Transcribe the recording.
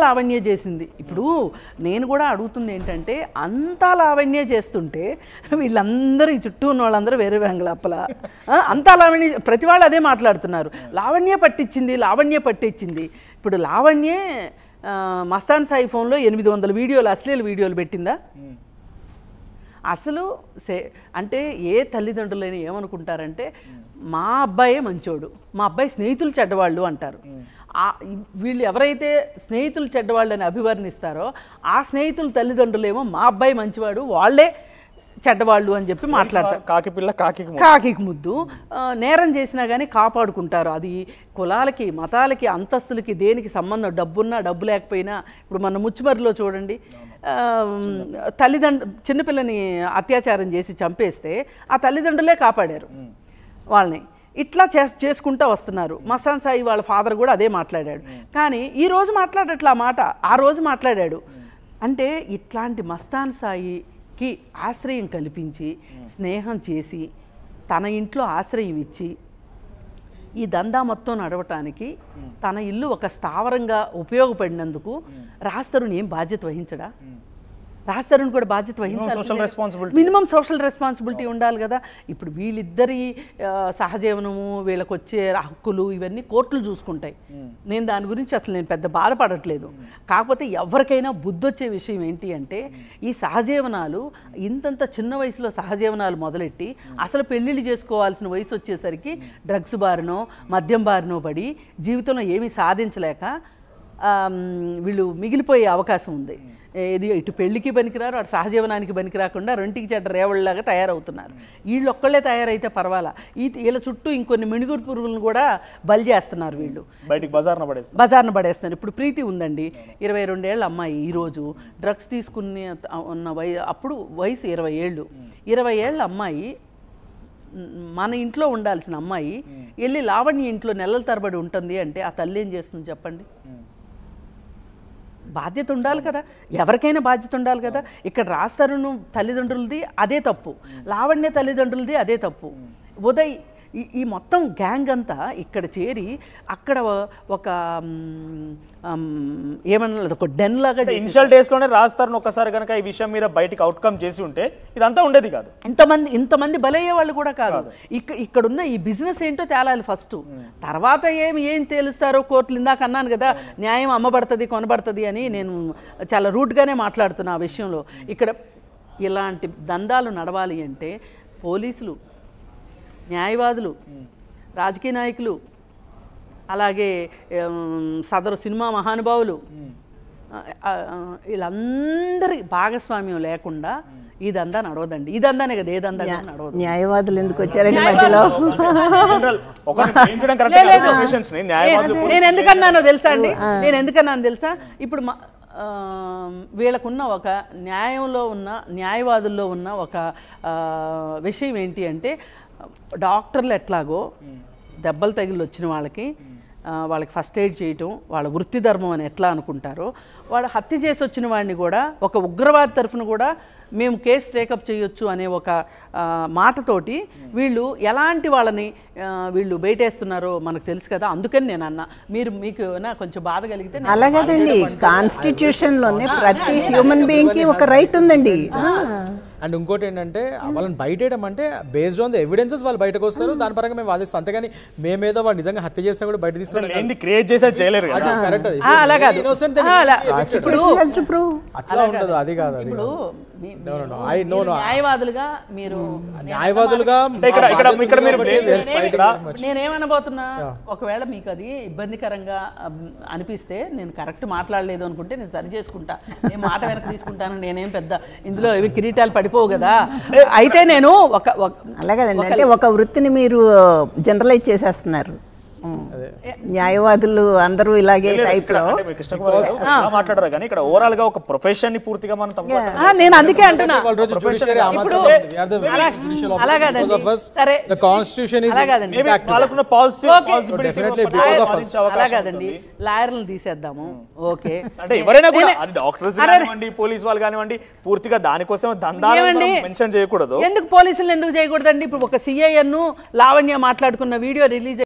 లావణ్య చేసింది. ఇప్పుడు నేను కూడా అడుగుతుంది ఏంటంటే, అంతా లావణ్య చేస్తుంటే వీళ్ళందరూ ఈ చుట్టూ ఉన్న వాళ్ళందరూ వేరే వెంగళప్పల అంతా లావణ్య, ప్రతి వాళ్ళు అదే మాట్లాడుతున్నారు. లావణ్య పట్టించింది. ఇప్పుడు లావణ్యే మస్తాన్ సాయి ఫోన్లో 800 వీడియోలు, అశ్లీల వీడియోలు పెట్టిందా? అసలు అంటే ఏ తల్లిదండ్రులైనా ఏమనుకుంటారంటే, మా అబ్బాయే మంచోడు, మా అబ్బాయి స్నేహితులు చెడ్డవాళ్ళు అంటారు. వీళ్ళు ఎవరైతే స్నేహితులు చెడ్డవాళ్ళు అని అభివర్ణిస్తారో ఆ స్నేహితుల తల్లిదండ్రులేమో మా అబ్బాయి మంచివాడు, వాళ్ళే చెడ్డవాళ్ళు అని చెప్పి మాట్లాడతారు. కాకి ముద్దు. నేరం చేసినా కానీ కాపాడుకుంటారు. అది కులాలకి, మతాలకి, అంతస్తులకి దేనికి సంబంధం, డబ్బున్నా డబ్బు లేకపోయినా. ఇప్పుడు మన ముచ్చుమరిలో చూడండి, చిన్నపిల్లని అత్యాచారం చేసి చంపేస్తే ఆ తల్లిదండ్రులే కాపాడారు వాళ్ళని. ఇట్లా చేసుకుంటూ వస్తున్నారు. మస్తాన్ సాయి వాళ్ళ ఫాదర్ కూడా అదే మాట్లాడాడు. కానీ ఈరోజు మాట్లాడట్లా మాట, ఆ రోజు మాట్లాడాడు. అంటే ఇట్లాంటి మస్తాన్ సాయికి ఆశ్రయం కల్పించి, స్నేహం చేసి, తన ఇంట్లో ఆశ్రయం ఇచ్చి, ఈ దందా మొత్తం నడవటానికి తన ఇల్లు ఒక స్థావరంగా ఉపయోగపడినందుకు రాజ్ తరుణ్ ఏం బాధ్యత వహించడా? రాజ్ తరుణ్ కూడా బాధ్యత వహించాలి. మినిమం సోషల్ రెస్పాన్సిబిలిటీ ఉండాలి కదా. ఇప్పుడు వీళ్ళిద్దరి సహజీవనము, వీళ్ళకి వచ్చే హక్కులు ఇవన్నీ కోర్టులు చూసుకుంటాయి. నేను దాని గురించి అసలు నేను పెద్ద బాధపడట్లేదు. కాకపోతే ఎవరికైనా బుద్ధి వచ్చే విషయం ఏంటి అంటే, ఈ సహజీవనాలు ఇంతంత చిన్న వయసులో సహజీవనాలు మొదలెట్టి అసలు పెళ్ళిళ్ళు చేసుకోవాల్సిన వయసు వచ్చేసరికి డ్రగ్స్ బారినో మద్యం బారినో పడి జీవితంలో ఏమీ సాధించలేక వీళ్ళు మిగిలిపోయే అవకాశం ఉంది. ఇది ఇటు పెళ్లికి పనికిరారు, అటు సహజీవనానికి పనికి రాకుండా రెంటికి చెడ్డ రేవళ్ళలాగా తయారవుతున్నారు. వీళ్ళు ఒక్కళ్ళే తయారైతే పర్వాలా, వీళ్ళ చుట్టూ ఇంకొన్ని మిణుగురు పురుగులను కూడా బలి చేస్తున్నారు. వీళ్ళు బయటికి బజార్న పడేస్తున్నారు. ఇప్పుడు ప్రీతి ఉందండి, 22 ఏళ్ళ అమ్మాయి. ఈరోజు డ్రగ్స్ తీసుకుని ఉన్న అప్పుడు వయసు 20 ఏళ్ళు. 20 ఏళ్ళ అమ్మాయి, మన ఇంట్లో ఉండాల్సిన అమ్మాయి వెళ్ళి లావణ్య ఇంట్లో నెలల తరబడి ఉంటుంది అంటే ఆ తల్లి ఏం చేస్తుంది చెప్పండి? బాధ్యత ఉండాలి కదా, ఎవరికైనా బాధ్యత ఉండాలి కదా. ఇక్కడ రాజ్ తరుణ్ తల్లిదండ్రులది అదే తప్పు, లావణ్య తల్లిదండ్రులది అదే తప్పు. ఉదయ్ ఈ మొత్తం గ్యాంగ్ అంతా ఇక్కడ చేరి అక్కడ ఒక ఏమన్నా ఒక డెన్ లాగా ఇనిషియల్ డేస్ లోనే రాజ్ తరుణ్ ఒక్కసారి కనుక ఈ విషయం మీద బయటికి అవుట్కమ్ చేసి ఉంటే ఇదంతా ఉండేది కాదు. ఇంతమంది బలయ్యే వాళ్ళు కూడా కాదు. ఇక్కడున్న ఈ బిజినెస్ ఏంటో తేలాలి ఫస్ట్, తర్వాత ఏం తేలుస్తారో కోర్టులు. ఇందాక అన్నాను కదా, న్యాయం అమ్మబడుతుంది కొనబడుతుంది అని. నేను చాలా రూట్గానే మాట్లాడుతున్నా ఆ విషయంలో. ఇక్కడ ఇలాంటి దందాలు నడవాలి అంటే పోలీసులు, న్యాయవాదులు, రాజకీయ నాయకులు, అలాగే సదరు సినిమా మహానుభావులు, వీళ్ళందరి భాగస్వామ్యం లేకుండా ఈ దందా నడవదండి. ఈ దందానే కదా, ఏ దందా నడవదు. న్యాయవాదులు ఎందుకు వచ్చారండి మధ్యలో? నేను ఎందుకన్నానో తెలుసా అండి, తెలుసా? ఇప్పుడు వీళ్ళకున్న ఒక న్యాయంలో ఉన్న, న్యాయవాదుల్లో ఉన్న ఒక విషయం ఏంటి అంటే, డాక్టర్లు ఎట్లాగో దెబ్బలు తగిలి వచ్చిన వాళ్ళకి ఫస్ట్ ఎయిడ్ చేయటం వాళ్ళ వృత్తి ధర్మం అని ఎట్లా అనుకుంటారో, వాడు హత్య చేసి వచ్చిన వాడిని కూడా ఒక ఉగ్రవాది తరఫున కూడా మేము కేసు టేకప్ చేయొచ్చు అనే ఒక మాటతోటి వీళ్ళు ఎలాంటి వాళ్ళని వీళ్ళు బయటేస్తున్నారో మనకు తెలుసు కదా. అందుకని నేను అన్నా, మీకు కొంచెం బాధ కలిగితే. అలాగేదండి, కాన్స్టిట్యూషన్లోనే ప్రతి హ్యూమన్ బీయింగ్కి ఒక రైట్ ఉందండి. అండ్ ఇంకోటి ఏంటంటే, వాళ్ళని బయటేయడం అంటే బేస్డ్ ఆన్ ద ఎవిడెన్సెస్ వాళ్ళు బయటకు వస్తారు, దాని పరంగా మేము వాదిస్తాం. అంతేగాని మేమేదో వాళ్ళు నిజంగా హత్య చేసినా కూడా బయట తీసుకుని క్రియేట్ చేసే చేయలేరు. అట్లా ఉండదు, అది కాదు. ఇప్పుడు న్యాయవాదులుగా నేనేమనబోతున్నా, ఒకవేళ మీకు అది ఇబ్బందికరంగా అనిపిస్తే, నేను కరెక్ట్ మాట్లాడలేదు అనుకుంటే నేను సరి చేసుకుంటా, నేను మాట వెనక తీసుకుంటాను. నేనేం పెద్ద ఇందులో ఇవి కిరీటాలు పడిపోవు కదా. అయితే నేను అలాగేదండి, అంటే ఒక వృత్తిని మీరు జనరలైజ్ చేసేస్తున్నారు. న్యాయవాదులు అందరూ ఇలాగే టైప్ లో మాట్లాడరు కానీ ఇక్కడ ఓవరాల్ గా ఒక ప్రొఫెషన్ ని పూర్తిగా మనం నేను అందుకే అంటున్నా. అలాగండి, లాయర్లను తీసేద్దాము. ఓకే, అంటే ఎవరైనా కూడా అది డాక్టర్స్ కానివ్వండి, పోలీస్ వాళ్ళు కానివ్వండి, పూర్తిగా దానికోసం దందాలు మెన్షన్ చేయకూడదు. ఎందుకు పోలీసులు ఎందుకు చేయకూడదండి? ఇప్పుడు ఒక సిఐఎన్ లావణ్య మాట్లాడుకున్న వీడియో రిలీజ్